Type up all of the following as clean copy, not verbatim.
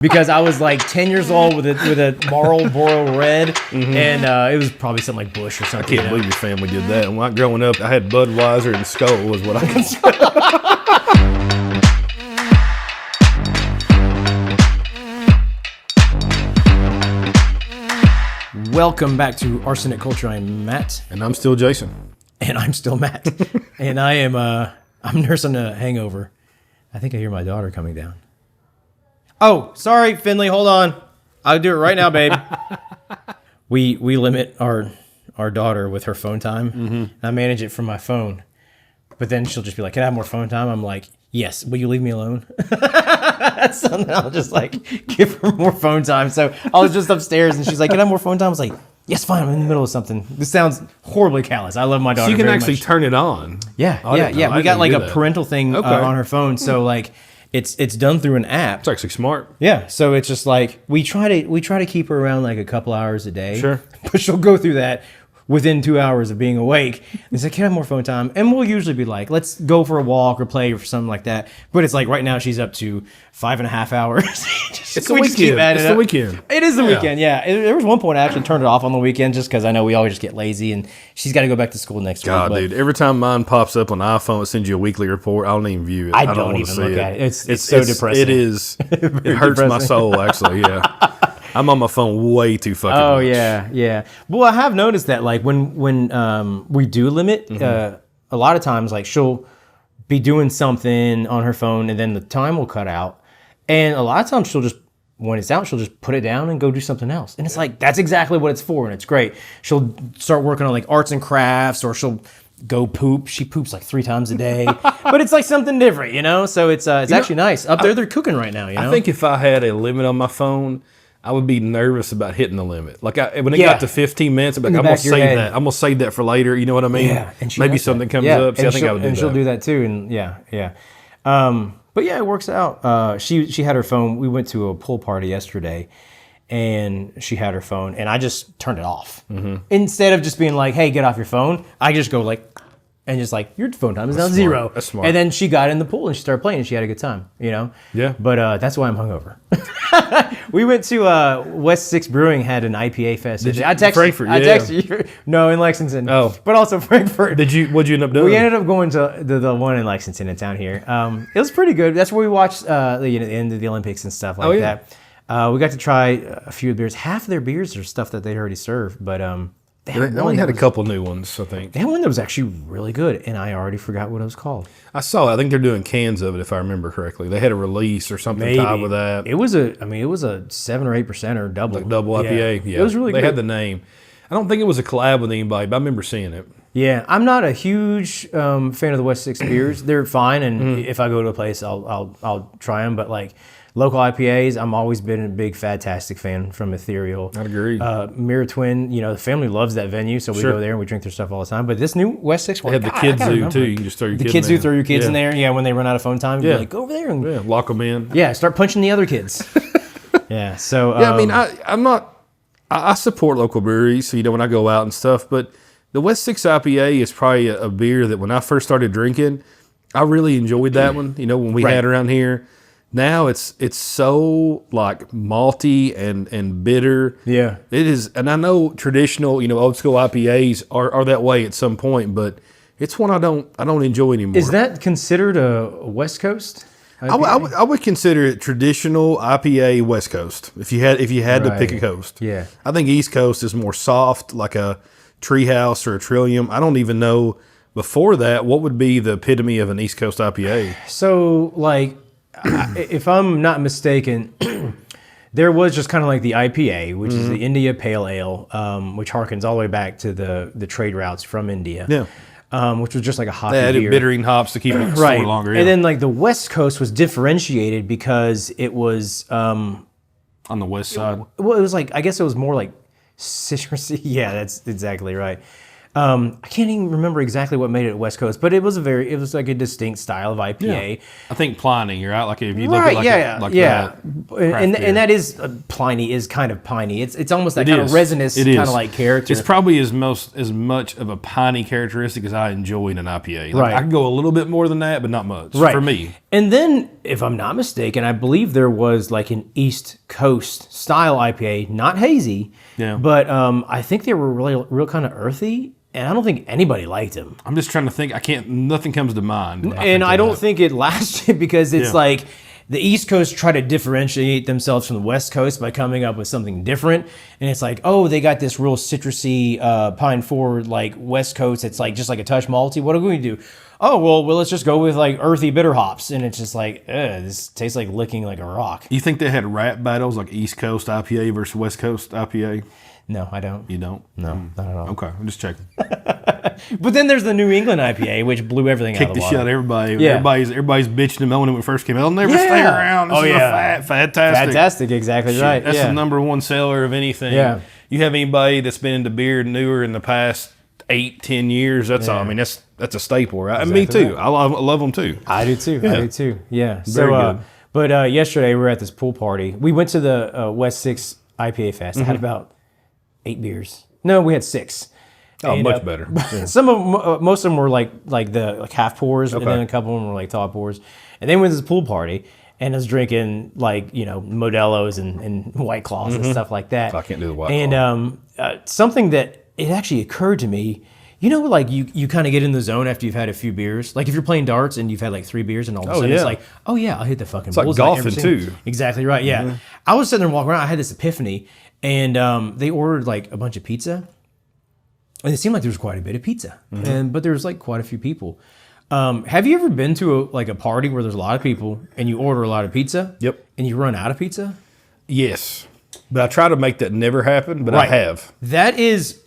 because I was like 10 years old with a Marlboro Red, and it was probably something like Bush or something. I can't believe your family did that. And when growing up, I had Budweiser and Skull was what I considered. Welcome back to Arsenic Culture. I'm Matt. And I'm still Jason. And I'm still Matt. And I'm nursing a hangover. I think I hear my daughter coming down. Oh, sorry, Finley, hold on. I'll do it right now, babe. We limit our daughter with her phone time. Mm-hmm. I manage it from my phone. But then she'll just be like, can I have more phone time? I'm like, yes, will you leave me alone? So then I'll just like give her more phone time. So I was just upstairs and she's like, can I have more phone time? I was like, yes, fine, I'm in the middle of something. This sounds horribly callous. I love my daughter. So you can very actually much. turn it on. Yeah. We got like a parental thing on her phone. So like it's done through an app. It's actually smart. Yeah. So it's just like we try to keep her around like a couple hours a day. Sure. But she'll go through that within 2 hours of being awake. It's like, can I have more phone time? And we'll usually be like, let's go for a walk or play or something like that. But it's like right now she's up to 5.5 hours. It's the weekend. It's the weekend. It is the weekend, yeah. There was one point I actually turned it off on the weekend just because I know we always just get lazy and she's got to go back to school next week. God, dude, every time mine pops up on the iPhone, it sends you a weekly report. I don't even view it. I don't even look at it. It's so depressing. It is. It hurts my soul, actually, yeah. I'm on my phone way too fucking much. Yeah. Well, I have noticed that like when we do limit, a lot of times like she'll be doing something on her phone and then the time will cut out. And a lot of times when it's out, she'll just put it down and go do something else. And it's like, that's exactly what it's for. And it's great. She'll start working on like arts and crafts or she'll go poop. She poops like 3 times a day, but it's like something different, you know? So it's actually nice. Up there, they're cooking right now, you know? I think if I had a limit on my phone, I would be nervous about hitting the limit. Like when it got to 15 minutes, I'm gonna save that. I'm gonna save that for later. You know what I mean? Yeah. And maybe something comes up. See, I think I would do that. And she'll do that too. And yeah. But yeah, it works out. She had her phone. We went to a pool party yesterday, and she had her phone, and I just turned it off. Mm-hmm. Instead of just being like, "Hey, get off your phone," I just go like, and just like, your phone time is now 0. That's smart. And then she got in the pool and she started playing and she had a good time, you know? Yeah. But that's why I'm hungover. We went to West 6 Brewing had an IPA fest. I texted you. No, in Lexington. Oh. But also Frankfurt. What'd you end up doing? We ended up going to the one in Lexington in town here. It was pretty good. That's where we watched the end of the Olympics and stuff like that. We got to try a few beers. Half of their beers are stuff that they'd already served, but they only had a couple new ones, I think. They had one that was actually really good, and I already forgot what it was called. I saw it. I think they're doing cans of it, if I remember correctly. They had a release or something tied with that. It was a 7 or 8% or double. Like double IPA, yeah. It was really good. They had the name. I don't think it was a collab with anybody, but I remember seeing it. Yeah, I'm not a huge fan of the West 6 beers. They're fine, and if I go to a place, I'll try them. But like local IPAs, I'm always been a big Fantastic fan from Ethereal. I'd agree. Mirror Twin, the family loves that venue, so we go there and we drink their stuff all the time. But this new West 6 one, they have the Kids Zoo too. You can just throw your kids in there. The Kids Zoo, throw your kids in there. Yeah, when they run out of phone time, you're like, go over there and lock them in. Yeah, start punching the other kids. Yeah. So I mean, I support local breweries, so when I go out and stuff, but the West 6 IPA is probably a beer that when I first started drinking, I really enjoyed that one. When we had around here. Now it's so like malty and bitter. Yeah, it is. And I know traditional, old school IPAs are that way at some point, but it's one I don't enjoy anymore. Is that considered a West Coast IPA? I would consider it traditional IPA West Coast. If you had to pick a coast, yeah. I think East Coast is more soft, like a Treehouse or a Trillium. I don't even know before that what would be the epitome of an East Coast IPA. So like. If I'm not mistaken, there was just kind of like the IPA, which is the India Pale Ale, which harkens all the way back to the trade routes from India. Yeah. Which was just like a hoppy beer. They added bittering hops to keep it stored longer. And then like the West Coast was differentiated because it was on the west side. Well, it was like, I guess it was more like citrusy. Yeah, that's exactly right. I can't even remember exactly what made it West Coast, but it was like a distinct style of IPA. I think Pliny, right? Like if you look Right, at like that. And that is Pliny is kind of piney. It's almost that kind of resinous kind of like character. It's probably as much of a piney characteristic as I enjoy in an IPA. Like, Right. I can go a little bit more than that, but not much for me. And then, if I'm not mistaken, I believe there was like an East Coast style IPA, not hazy, but I think they were really real kind of earthy. And I don't think anybody liked him. I'm just trying to think. Nothing comes to mind. I don't think it lasted because it's like the East Coast try to differentiate themselves from the West Coast by coming up with something different. And it's like, oh, they got this real citrusy, pine forward, like West Coast. It's like just like a touch malty. What are we going to do? Oh, well, let's just go with like earthy bitter hops. And it's just like, this tastes like licking like a rock. You think they had rap battles like East Coast IPA versus West Coast IPA? No, I don't. You don't? No, not at all. Okay, I'm just checking. But then there's the New England IPA, which blew everything out of the Kicked the water. shit out of everybody. Yeah. Everybody's bitching and moaning when it first came out. It'll never stay around. This is fantastic. Fantastic, exactly Shit, right. That's the number one seller of anything. Yeah. You have anybody that's been into beer newer in the past 8-10 years, that's all. I mean, that's a staple, right? And me too. Right. I love them too. I do too. Yeah. I do too. Yeah. Very good. But yesterday we were at this pool party. We went to the West 6 IPA Fest. I had about 8 beers. No, we had 6. Oh, And, much better. Yeah. Most of them were like half pours, and then a couple of them were like tall pours. And then we went to this pool party, and I was drinking like Modelo's and White Claws and stuff like that. I can't do the White Claw. And something that it actually occurred to me. Like you kind of get in the zone after you've had a few beers. Like if you're playing darts and you've had like 3 beers and all of a sudden it's like, oh yeah, I'll hit the fucking like bullseye golfing every single- too. Exactly right, yeah. I was sitting there walking around, I had this epiphany, and they ordered like a bunch of pizza. And it seemed like there was quite a bit of pizza. But there was like quite a few people. Have you ever been to a party where there's a lot of people and you order a lot of pizza? Yep. And you run out of pizza? Yes. But I try to make that never happen, but I have. That is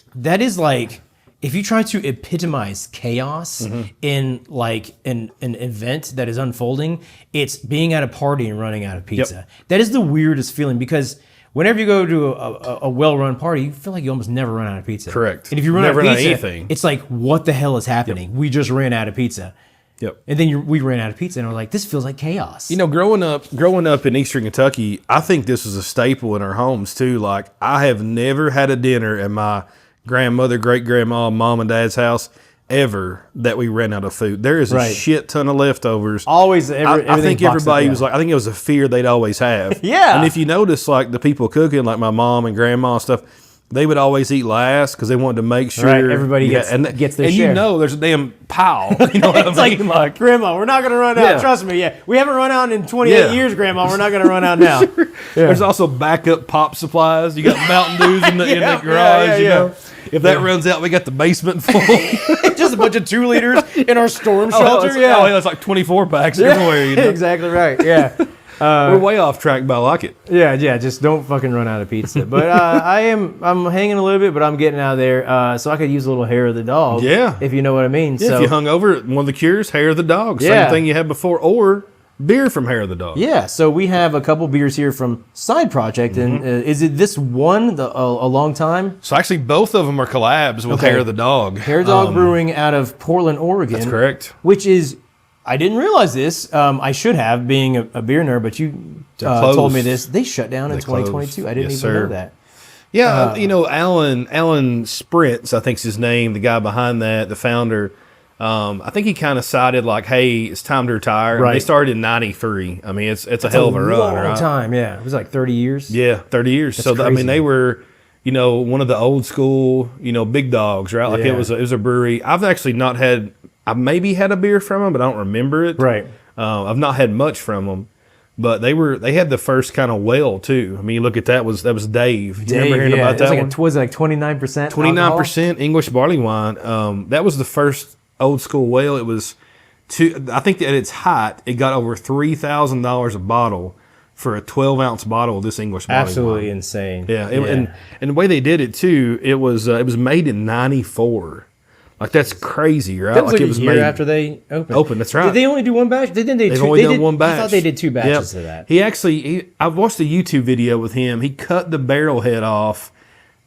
like, if you try to epitomize chaos in like an event that is unfolding, it's being at a party and running out of pizza. Yep. That is the weirdest feeling because whenever you go to a well-run party, you feel like you almost never run out of pizza. Correct. And if you run Never out of run out of pizza, anything. it's like, what the hell is happening? We just ran out of pizza. Yep. And then we ran out of pizza and we're like, this feels like chaos. Growing up in Eastern Kentucky, I think this was a staple in our homes too. Like I have never had a dinner at my grandmother, great grandma, mom and dad's house ever that we ran out of food. There is a shit ton of leftovers. Always, I think everybody was like, I think it was a fear they'd always have. Yeah. And if you notice, like the people cooking, like my mom and grandma and stuff, they would always eat last because they wanted to make sure everybody gets their and share. There's a damn pile. You know what I mean? Like, Grandma, we're not going to run out. Yeah. Trust me. Yeah, we haven't run out in 28 years, Grandma. We're not going to run out now. Yeah. There's also backup pop supplies. You got Mountain Dews in the garage. You know, if that runs out, we got the basement full. Just a bunch of 2 liters in our storm shelter. It's like 24 packs everywhere. You know? Exactly right. Yeah. We're way off track, but I like it. Yeah. Just don't fucking run out of pizza. But I'm hanging a little bit, but I'm getting out of there. So I could use a little hair of the dog. Yeah. If you know what I mean. Yeah, so, if you hung over, one of the cures, hair of the dog. Yeah. Same thing you had before, or beer from hair of the dog. Yeah, so we have a couple beers here from Side Project, and is it this one a long time? So actually, both of them are collabs with Hair of the Dog. Hair Dog Brewing out of Portland, Oregon. That's correct. Which is, I didn't realize this. I should have, being a beer nerd, but you told me this. They shut down in 2022. I didn't even know that. Yeah, Alan Spritz, I think's his name, the guy behind that, the founder. I think he kind of decided like, hey, it's time to retire. Right. They started in '93. I mean, it's a hell of a run, long right? time, yeah. It was like 30 years. Yeah, 30 years. That's So I crazy. mean, they were, one of the old school, big dogs, right? Like Yeah. it was a brewery. I've actually not had. I maybe had a beer from them, but I don't remember it. Right. I've not had much from them. But they had the first kind of well too. I mean, you look at that was Dave. You remember hearing about that one? Was it like 29%? 29% English barley wine. That was the first old school well. It was I think at its height, it got over $3,000 a bottle for a 12-ounce bottle of this English barley Absolutely wine. insane. Yeah, and the way they did it too, it was made in '94. Like that's crazy, right? That was like it a was year made after they opened. Open, that's right. Did they only do one batch? They've only done one batch. I thought they did 2 batches of that. I watched a YouTube video with him. He cut the barrel head off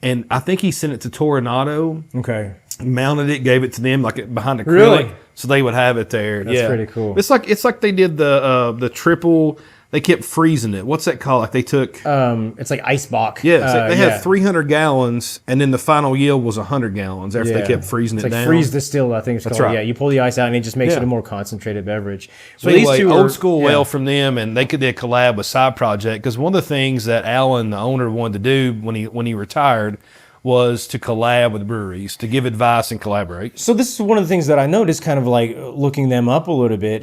and I think he sent it to Toronado. Okay. Mounted it, gave it to them like behind acrylic, Really? so they would have it there. That's pretty cool. It's like they did the triple. They kept freezing it. What's that called? Like they took. It's like ice box. Yeah, they had 300 gallons, and then the final yield was 100 gallons after they kept freezing it's it like down. freeze distilled, I think it's called. right. Yeah, you pull the ice out, and it just makes it a more concentrated beverage. So Well, anyway, old school are, ale from them, and they did collab with Side Project because one of the things that Alan, the owner, wanted to do when he retired was to collab with breweries, to give advice and collaborate. So this is one of the things that I noticed, kind of like looking them up a little bit.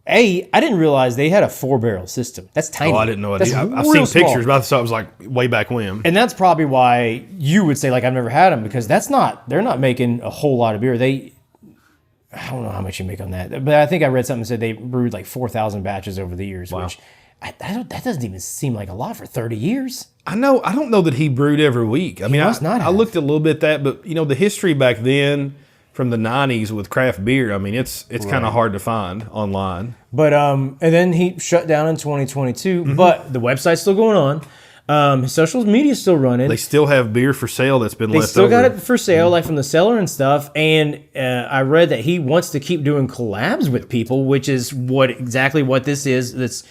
I didn't realize they had a 4-barrel system. That's tiny. Oh, I didn't know it. That's I've real seen pictures, small. but I thought it was like way back when. And that's probably why you would say, like, I've never had them, because they're not making a whole lot of beer. I don't know how much you make on that, but I think I read something that said they brewed like 4,000 batches over the years, which that doesn't even seem like a lot for 30 years. I know. I don't know that he brewed every week. I mean, I looked a little bit at that, but the history back then from the 90s with craft beer, I mean, it's kind of hard to find online. But and then he shut down in 2022, but the website's still going on. His social media's still running. They still have beer for sale that's been left over. They still got it for sale, like from the cellar and stuff. And I read that he wants to keep doing collabs with people, which is exactly what this is. This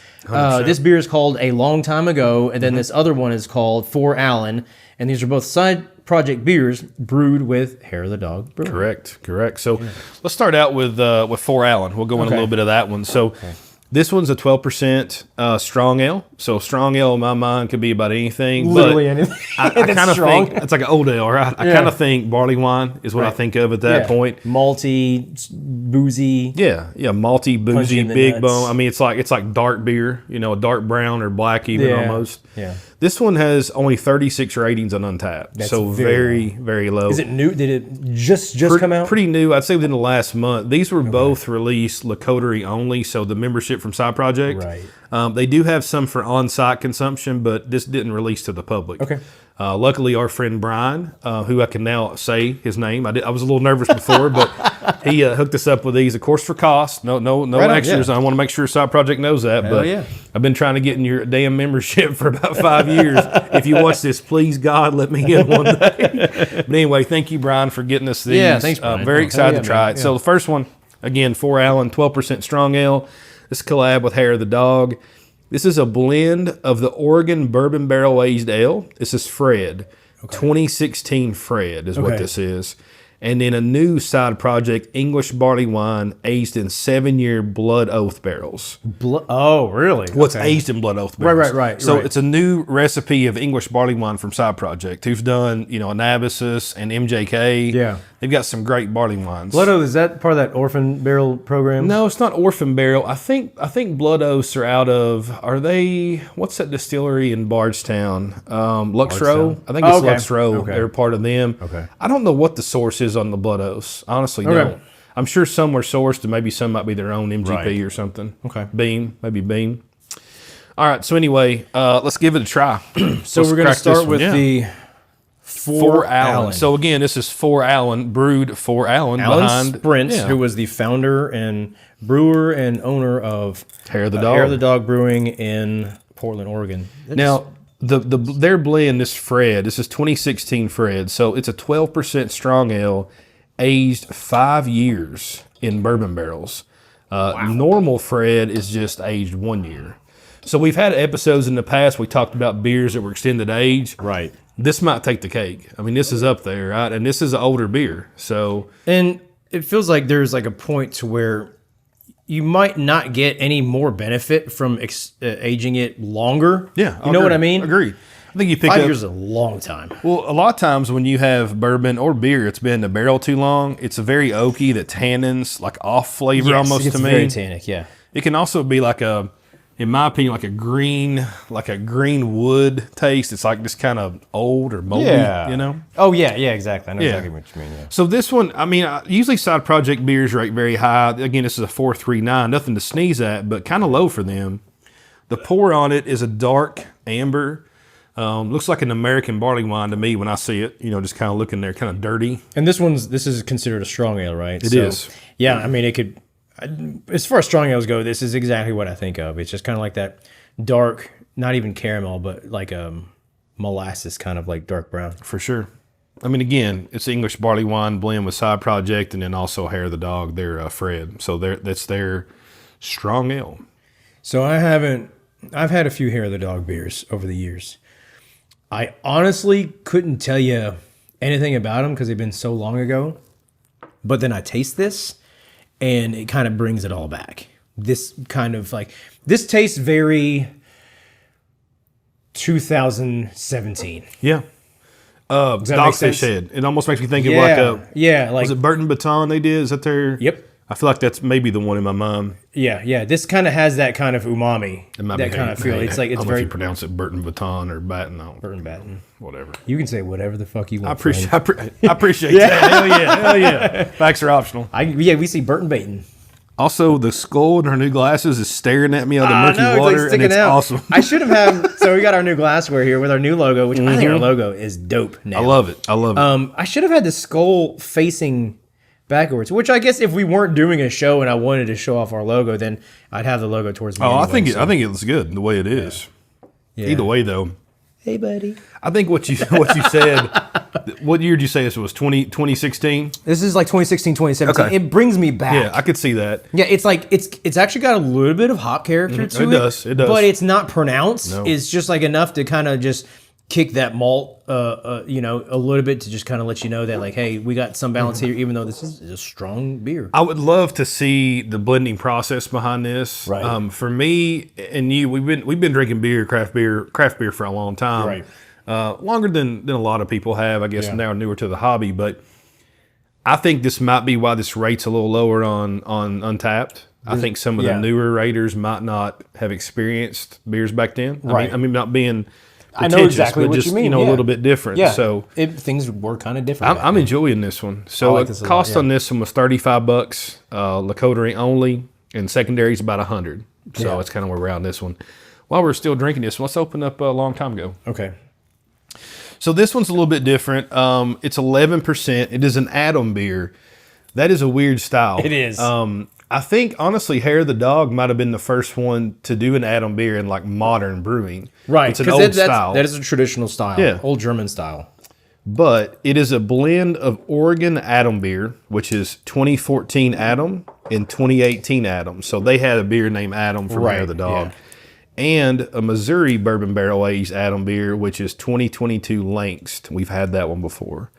beer is called A Long Time Ago, and then this other one is called For Allen. And these are both Side Project beers brewed with Hair of the Dog Brewer. Correct. So let's start out with For Allen. We'll go in a little bit of that one. So this one's a 12% strong ale. So strong ale in my mind could be about anything. Literally anything. I kind of think it's like an old ale, right? I kind of think barley wine is what I think of at that point. Malty, boozy. Yeah, malty, boozy, in the big nuts. bone. I mean, it's like dark beer, a dark brown or black even almost. Yeah. This one has only 36 ratings on Untapped, so very, very low. Is it new? Did it just come out? Pretty new. I'd say within the last month. These were both released Lacotery only, so the membership from Side Project. Right. They do have some for on-site consumption, but this didn't release to the public. Okay. Luckily, our friend Brian, who I can now say his name, I was a little nervous before, but he hooked us up with these, of course, for cost. No extras. I want to make sure Side Project knows that. But I've been trying to get in your damn membership for about 5 years. If you watch this, please God, let me in one day. But anyway, thank you, Brian, for getting us these. Yeah, thanks, Brian. Very excited to try it. So the first one, again, For Allen, 12% strong ale. This collab with Hair of the Dog. This is a blend of the Oregon Bourbon Barrel Aged Ale. This is Fred. 2016 Fred is what this is. And then a new Side Project English barley wine aged in 7-year Blood Oath barrels. Oh, really? What's aged in Blood Oath barrels. Right. So it's a new recipe of English barley wine from Side Project, who's done, Anabasis and MJK. Yeah. They've got some great barley wines. Blood Oath, is that part of that Orphan Barrel program? No, it's not Orphan Barrel. I think Blood Oaths are out of, what's that distillery in Bardstown? Luxrow? I think it's Luxrow. Okay. They're part of them. Okay. I don't know what the source is on the Blood Oaths. Honestly, don't. I'm sure some were sourced and maybe some might be their own MGP or something. Okay. Maybe Beam. All right, so anyway, let's give it a try. So we're going to start with the For Allen. So again, this is For Allen, brewed For Allen behind Sprint, who was the founder and brewer and owner of Hair of the Dog. Hair of the Dog Brewing in Portland, Oregon. Now, their blend, this Fred, this is 2016 Fred, so it's a 12% strong ale, aged 5 years in bourbon barrels. Normal Fred is just aged 1 year. So we've had episodes in the past we talked about beers that were extended age. Right. This might take the cake. I mean, this is up there, right? And this is an older beer, so And it feels like there's like a point to where you might not get any more benefit from aging it longer. yeah, You know what I mean? Agreed. I think you pick 5 up. years is a long time. Well, a lot of times when you have bourbon or beer, it's been in the barrel too long. It's a very oaky, the tannins like off flavor almost it's to me. very tannic, yeah. It can also be like in my opinion, like a green wood taste. It's like just kind of old or moldy, Oh, yeah, exactly. I know exactly what you mean, yeah. So this one, I mean, usually Side Project beers rate very high. Again, this is a 4.39, nothing to sneeze at, but kind of low for them. The pour on it is a dark amber. Looks like an American barley wine to me when I see it. Just kind of looking there, kind of dirty. And this is considered a strong ale, right? It is. Yeah, I mean, it could. As far as strong ales go, this is exactly what I think of. It's just kind of like that dark, not even caramel, but like molasses, kind of like dark brown. For sure. I mean, again, it's English barley wine blend with Side Project, and then also Hair of the Dog, their Fred. So that's their strong ale. So I've had a few Hair of the Dog beers over the years. I honestly couldn't tell you anything about them because they've been so long ago. But then I taste this, and it kind of brings it all back. This kind of like, this tastes very 2017. Yeah. Dogfish Head. It almost makes me think of like was it Burton Baton they did? Is that their? Yep. I feel like that's maybe the one in my mind. Yeah. This kind of has that kind of umami. That kind of feel. It's like it's I don't very. know if you pronounce it Burton Baton or Baton. Burton Baton. Whatever. You can say whatever the fuck you want. I appreciate that. Hell yeah. Facts are optional. We see Burton Baton. Also, the skull in her new glasses is staring at me out of the murky water, and it's awesome. I should have had. So we got our new glassware here with our new logo, which I think our logo is dope now. I love it. I should have had the skull facing backwards, which I guess if we weren't doing a show and I wanted to show off our logo, then I'd have the logo towards me. I think it looks good the way it is. Yeah. Either way, though. Hey, buddy. I think what you said. What year did you say this was? 2016? This is like 2016, 2017. Okay. It brings me back. Yeah, I could see that. Yeah, it's like it's actually got a little bit of hop character to it. It does. But it's not pronounced. No. It's just like enough to kind of just kick that malt, a little bit to just kind of let you know that like, hey, we got some balance here, even though this is a strong beer. I would love to see the blending process behind this. Right. For me and you, we've been drinking craft beer for a long time. Right. Longer than a lot of people have, I guess. Now newer to the hobby, but I think this might be why this rate's a little lower on Untapped. I think some of the newer raters might not have experienced beers back then. Right. I mean not being. I know exactly what just, you mean. A little bit different. Yeah. So things were kind of different. I'm enjoying this one. So like the cost on this one was $35, Lakota only, and secondary is about $100. So it's kind of where we're at on this one. While we're still drinking this one, let's open up a long time ago. Okay. So this one's a little bit different. It's 11%. It is an Atom beer. That is a weird style. It is. I think, honestly, Hair of the Dog might have been the first one to do an Atom beer in, like, modern brewing. Right. It's an old style. That is a traditional style. Yeah. Old German style. But it is a blend of Oregon Atom beer, which is 2014 Atom and 2018 Atom. So they had a beer named Atom from Hair of the Dog. Yeah. And a Missouri bourbon barrel aged Atom beer, which is 2022 Langsed. We've had that one before.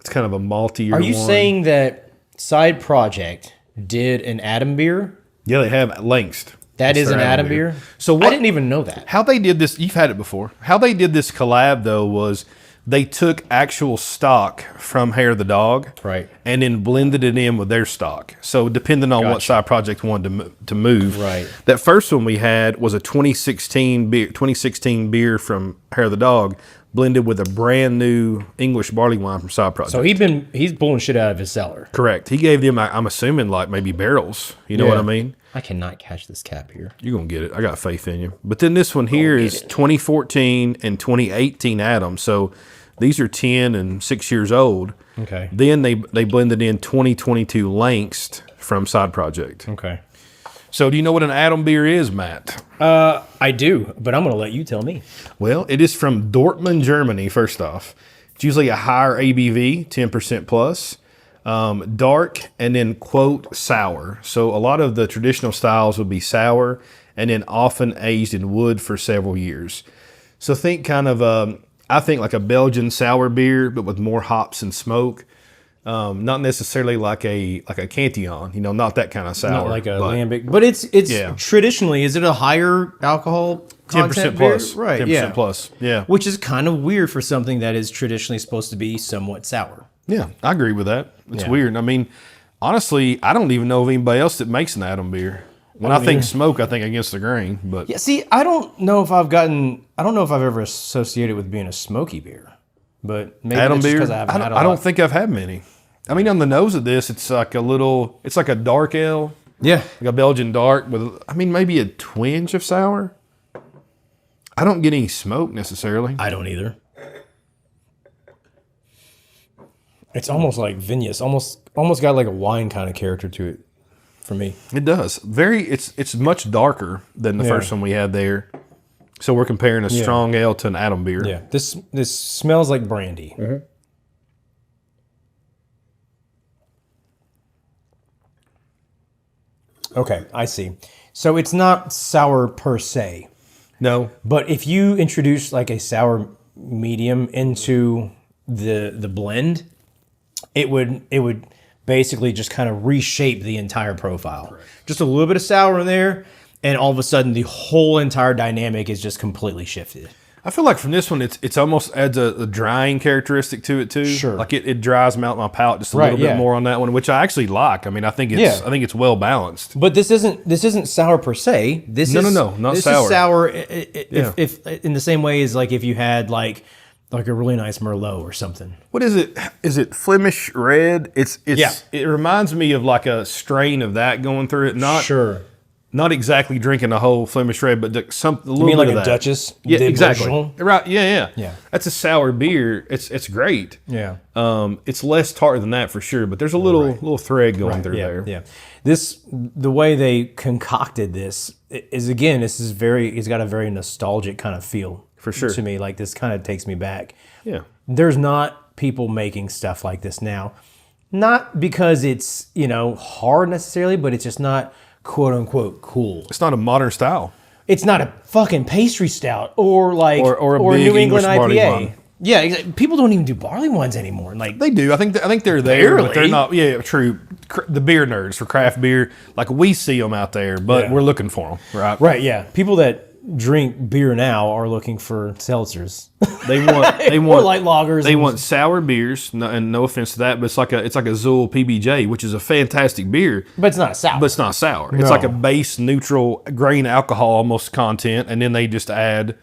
It's kind of a maltier one. Are you saying that Side Project did an Atom beer? Yeah, they have Langsed. That is an Atom beer? So I didn't even know that. How they did this, you've had it before. How they did this collab, though, was they took actual stock from Hair of the Dog, right, and then blended it in with their stock. So depending on what Side Project wanted to move, right. That first one we had was a 2016 beer from Hair of the Dog, blended with a brand new English barley wine from Side Project. So he's pulling shit out of his cellar. Correct. He gave them, I'm assuming, like maybe barrels. You know what I mean? I cannot catch this cap here. You're going to get it. I got faith in you. But then this one here is 2014 and 2018 Atom. So these are 10 and 6 years old. Okay. Then they blended in 2022 Langsed from Side Project. Okay. So do you know what an Atom beer is, Matt? I do, but I'm going to let you tell me. Well, it is from Dortmund, Germany, first off. It's usually a higher ABV, 10% plus. Dark, and then, quote, sour. So a lot of the traditional styles would be sour and then often aged in wood for several years. So think kind of, I think like a Belgian sour beer, but with more hops and smoke. Not necessarily like a Cantillon, not that kind of sour. Not like a lambic. But it's traditionally, is it a higher alcohol content 10% plus. Beer? Right, 10% plus, yeah. Which is kind of weird for something that is traditionally supposed to be somewhat sour. Yeah, I agree with that. It's weird. I mean, honestly, I don't even know of anybody else that makes an Atom beer. When I think smoke, I think Against the Grain. But yeah, see, I don't know if I've ever associated with being a smoky beer. But maybe Atom beer, because I haven't had a lot. I don't think I've had many. I mean, on the nose of this, it's like a dark ale. Yeah. Like a Belgian dark with, maybe a twinge of sour. I don't get any smoke necessarily. I don't either. It's almost like vinous, almost got like a wine kind of character to it for me. It does. It's much darker than the first one we had there. So we're comparing a strong ale to an Adam beer. Yeah, this smells like brandy. Mm-hmm. Okay, I see. So it's not sour per se, No. but if you introduce like a sour medium into the blend, it would basically just kind of reshape the entire profile. Correct. Just a little bit of sour in there, and all of a sudden the whole entire dynamic is just completely shifted. I feel like from this one, it's almost adds a drying characteristic to it too. Sure. Like it dries out my palate just a little bit more on that one, which I actually like. I mean, I think it's well balanced. But this isn't sour per se. This is not this sour. Is sour if in the same way as like if you had like a really nice Merlot or something. What is it? Is it Flemish red? It reminds me of like a strain of that going through it. Not exactly drinking a whole Flemish red, but a little bit like of a that. Duchess? Yeah, exactly. Original? Right. Yeah. Yeah. That's a sour beer. It's great. Yeah. It's less tart than that for sure, but there's a little thread going through there. Yeah. The way they concocted this is, again, it's got a very nostalgic kind of feel for sure to me. Like this kind of takes me back. Yeah. There's not people making stuff like this now. Not because it's, hard necessarily, but it's just not quote unquote cool. It's not a modern style. It's not a fucking pastry stout or like or a New England English barley IPA. wine. Yeah, exactly. People don't even do barley ones anymore. Like they do. I think they're there, barely. But they're not. Yeah, true. The beer nerds for craft beer, like we see them out there, but we're looking for them, right? Right. Yeah. People that drink beer now are looking for seltzers. They want or light lagers. They want sour beers, and no offense to that, but it's like a Zool PBJ, which is a fantastic beer. But it's not sour. But it's not sour. It's like a base neutral grain alcohol almost content, and then they just add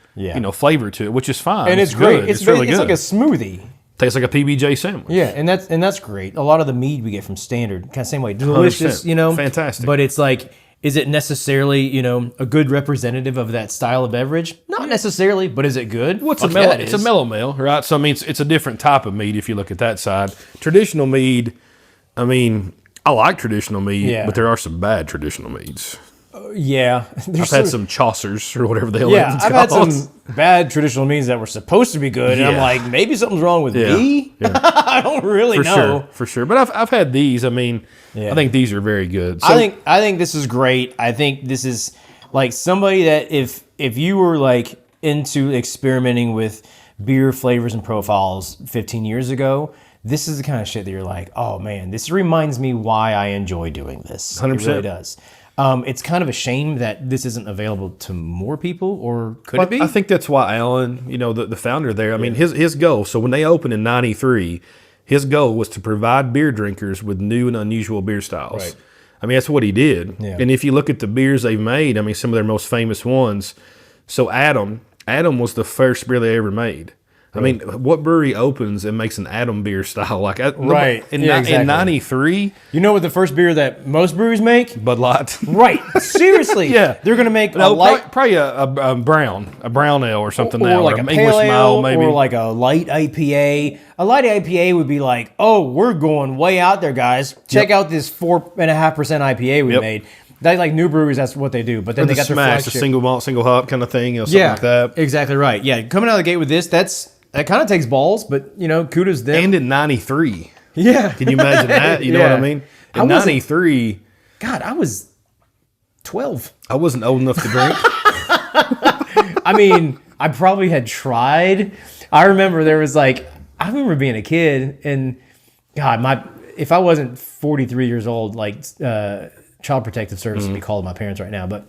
flavor to it, which is fine. And it's good. Great. It's really good. It's like a smoothie. Tastes like a PBJ sandwich. Yeah, and that's great. A lot of the mead we get from Standard, kind of same way, delicious, fantastic. But it's like, is it necessarily, a good representative of that style of beverage? Not necessarily, but is it good? Well, it's a mellow ale, right? So I mean, it's a different type of mead if you look at that side. Traditional mead, I mean, I like traditional mead, but there are some bad traditional meads. Yeah. I've had some Chaucers or whatever the hell it's I've called. had some bad traditional meads that were supposed to be good, and I'm like, maybe something's wrong with me? Yeah. I don't really know. For sure. But I've had these. I mean, I think these are very good. So, I think this is great. I think this is like somebody that if you were like into experimenting with beer flavors and profiles 15 years ago, this is the kind of shit that you're like, oh man, this reminds me why I enjoy doing this. 100%. It really does. It's kind of a shame that this isn't available to more people, or could it be? I think that's why Alan, the founder there, I mean, his goal, so when they opened in 93, his goal was to provide beer drinkers with new and unusual beer styles. Right. I mean, that's what he did. Yeah. And if you look at the beers they've made, I mean, some of their most famous ones, so Adam was the first beer they ever made. I mean, what brewery opens and makes an Adam beer style? Like, in 93? You know what the first beer that most breweries make? Bud Light. Right. Seriously. Yeah. They're going to make a light... Probably a brown ale or something or now. Like or a English pale ale, mild, maybe. or like a light IPA. A light IPA would be like, oh, we're going way out there, guys. Check out this 4.5% IPA we made. They like new breweries, that's what they do. But then they got Smash, their the single malt, single hop kind of thing, something like that. Exactly right. Yeah, coming out of the gate with this, that kind of takes balls, but kudos to them. And in 93. Yeah. Can you imagine that? You know what I mean? In 93. God, I was 12. I wasn't old enough to drink. I mean, I probably had tried. I remember I remember being a kid, and God, if I wasn't 43 years old, like Child Protective Service would be calling my parents right now. But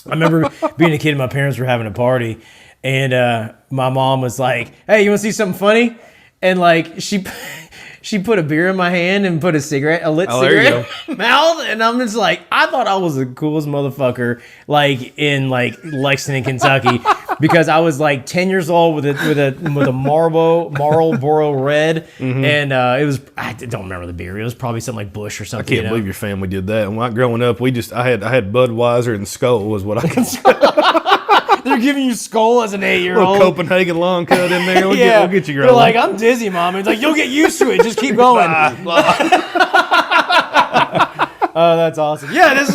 I remember being a kid and my parents were having a party, and my mom was like, "Hey, you want to see something funny?" And like she put a beer in my hand and put a lit cigarette in my mouth, and I'm just like, I thought I was the coolest motherfucker, like in like Lexington, Kentucky, because I was like 10 years old with a Marlboro Red, and it was, I don't remember the beer. It was probably something like Bush or something. I can't believe your family did that. And when growing up, I had Budweiser and Skull was what I could. They're giving you Skull as an 8-year-old. Little Copenhagen long cut in there. We'll get you growing. They're like, I'm dizzy, Mom. It's like, you'll get used to it. Just keep going. Oh, that's awesome. Yeah,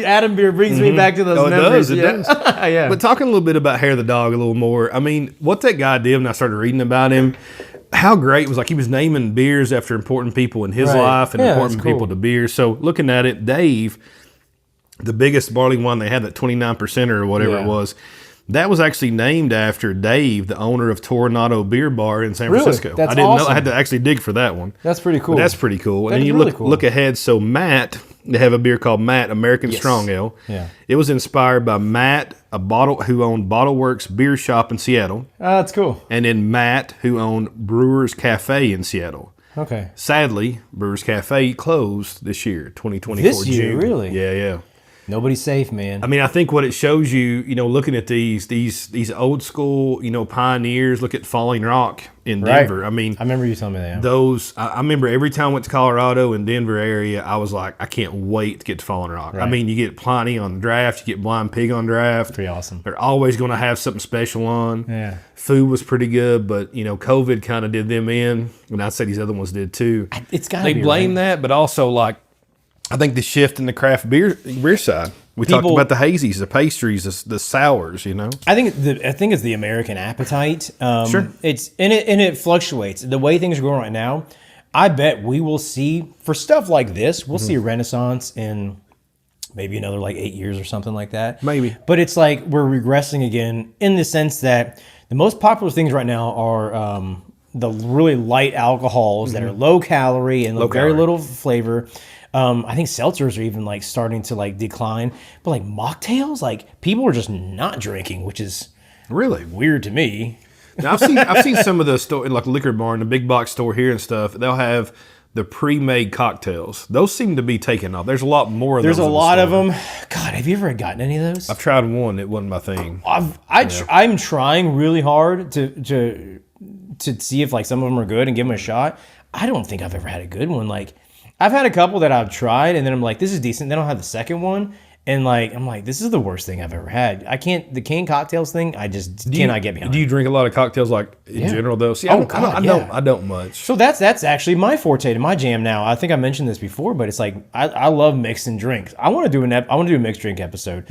Adam beer brings me back to those memories. It does. Yeah. But talking a little bit about Hair the dog a little more, I mean, what that guy did when I started reading about him, how great it was. Like, he was naming beers after important people in his life and important people to beer. So looking at it, Dave, the biggest barley wine they had, that 29% or whatever it was, that was actually named after Dave, the owner of Toronado Beer Bar in San Francisco. That's I didn't awesome. know. I had to actually dig for that one. That's pretty cool. But that's pretty cool. That And then is you really look cool. look ahead. So Matt, they have a beer called Matt American Strong Ale. Yeah. It was inspired by Matt, who owned Bottle Works Beer Shop in Seattle, Oh, that's cool. and then Matt, who owned Brewer's Cafe in Seattle. Okay. Sadly, Brewer's Cafe closed this year, 2024 This year, June. really? Yeah. Nobody's safe, man. I mean, I think what it shows you, looking at these old school, pioneers. Look at Falling Rock in Denver. I mean, I remember you telling me that. those. I remember every time I went to Colorado and Denver area, I was like, I can't wait to get to Falling Rock. I mean, you get Pliny on draft, you get Blind Pig on draft. Pretty awesome. They're always going to have something special on. Yeah. Food was pretty good, but COVID kind of did them in, and I'd say these other ones did too. It's got to They be blame right. that, but also like I think the shift in the craft beer side. We talked about the hazies, the pastries, the sours. I think it's the American appetite. Sure. It fluctuates. The way things are going right now, I bet we will see for stuff like this, we'll see a renaissance in maybe another like 8 years or something like that. Maybe. But it's like we're regressing again in the sense that the most popular things right now are the really light alcohols that are low calorie and very little flavor. I think seltzers are even like starting to like decline, but like mocktails, like people are just not drinking, which is Really? weird to me. Now, I've seen some of the store, like liquor barn, the big box store here and stuff. They'll have the pre-made cocktails. Those seem to be taking off. There's a lot more of those. There's a in the lot of store. them. God, have you ever gotten any of those? I've tried one. It wasn't my thing. I'm trying really hard to see if like some of them are good and give them a shot. I don't think I've ever had a good one. Like I've had a couple that I've tried and then I'm like, this is decent. Then I'll have the second one and like I'm like, this is the worst thing I've ever had. I can't the canned cocktails thing. I just cannot get behind. Do you drink a lot of cocktails like in general though? See, Oh, I God, don't much. So that's actually my forte to my jam now. I think I mentioned this before, but it's like I love mixing drinks. I want to do a mixed drink episode.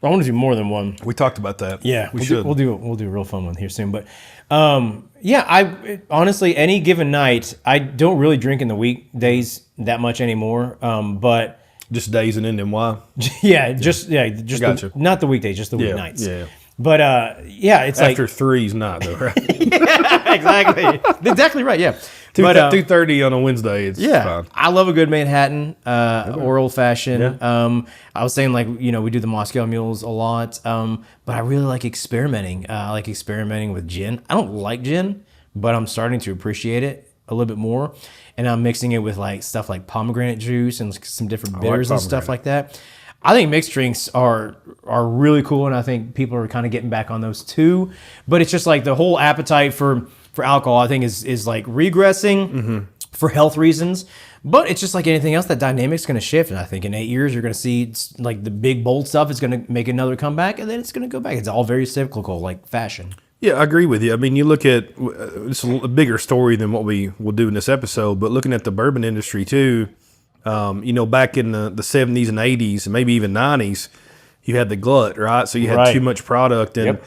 I want to do more than one. We talked about that. Yeah, we should. We'll do a real fun one here soon. But I honestly, any given night, I don't really drink in the weekdays that much anymore. But Just days and ending. Why? just Gotcha. not the weekdays, just the weeknights. Yeah. But it's After three's not though, right? exactly exactly right. Yeah, but 2:30 on a Wednesday. It's fine. I love a good Manhattan or old fashioned. Yeah. I was saying like we do the Moscow mules a lot, but I really like experimenting. I like experimenting with gin. I don't like gin, but I'm starting to appreciate it a little bit more, and I'm mixing it with like stuff like pomegranate juice and some different bitters and stuff like that. I think mixed drinks are really cool, and I think people are kind of getting back on those too. But it's just like the whole appetite for alcohol, I think, is like regressing for health reasons. But it's just like anything else, that dynamic's going to shift, and I think in 8 years you're going to see like the big bold stuff is going to make another comeback, and then it's going to go back. It's all very cyclical, like fashion. Yeah, I agree with you. I mean, you look at it's a bigger story than what we will do in this episode, but looking at the bourbon industry too. Back in the 70s and 80s and maybe even 90s, you had the glut, right? So you had too much product. And,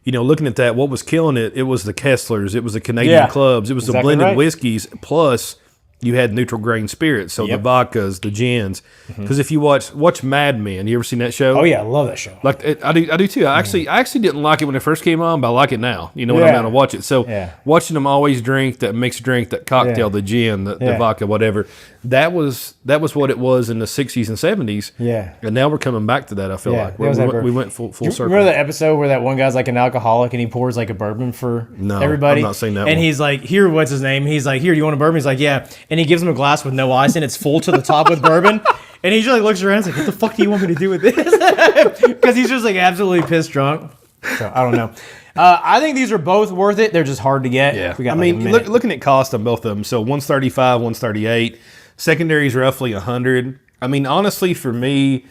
looking at that, what was killing it, it was the Kesslers, it was the Canadian clubs, it was the blended whiskeys, plus you had neutral grain spirits, so the vodkas, the gins. Because if you watch Mad Men, you ever seen that show? Oh yeah, I love that show. Like I do too. I actually didn't like it when it first came on, but I like it now. You know what I mean? I watch it. So watching them always drink that mixed drink, that cocktail, the gin, the vodka, whatever. That was what it was in the 60s and 70s. Yeah. And now we're coming back to that. I feel like we went full circle. Remember that episode where that one guy's like an alcoholic and he pours like a bourbon for everybody? I've not seen that and one. he's like, here, what's his name? He's like, here, do you want a bourbon? He's like, yeah. And he gives him a glass with no ice and it's full to the top with bourbon. And he just like looks around and is like, what the fuck do you want me to do with this? Because he's just like absolutely pissed drunk. So I don't know. I think these are both worth it. They're just hard to get. Yeah. We got looking at cost on both of them. So one's 35, one's 38. Secondary is roughly 100. I mean, honestly, for me,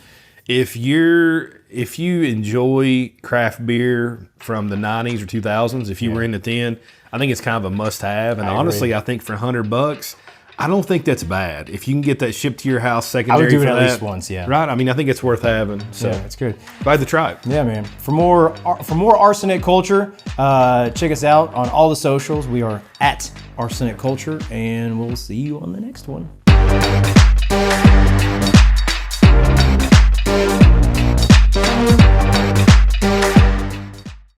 if you enjoy craft beer from the 90s or 2000s, if you were in it then, I think it's kind of a must-have. And honestly, I think for $100, I don't think that's bad. If you can get that shipped to your house I secondary, would do it for at that, least once, yeah. Right? I mean, I think it's worth having. So Yeah, it's good. buy the tribe. Yeah, man. For more Arsenic Culture, check us out on all the socials. We are at Arsenic Culture, and we'll see you on the next one.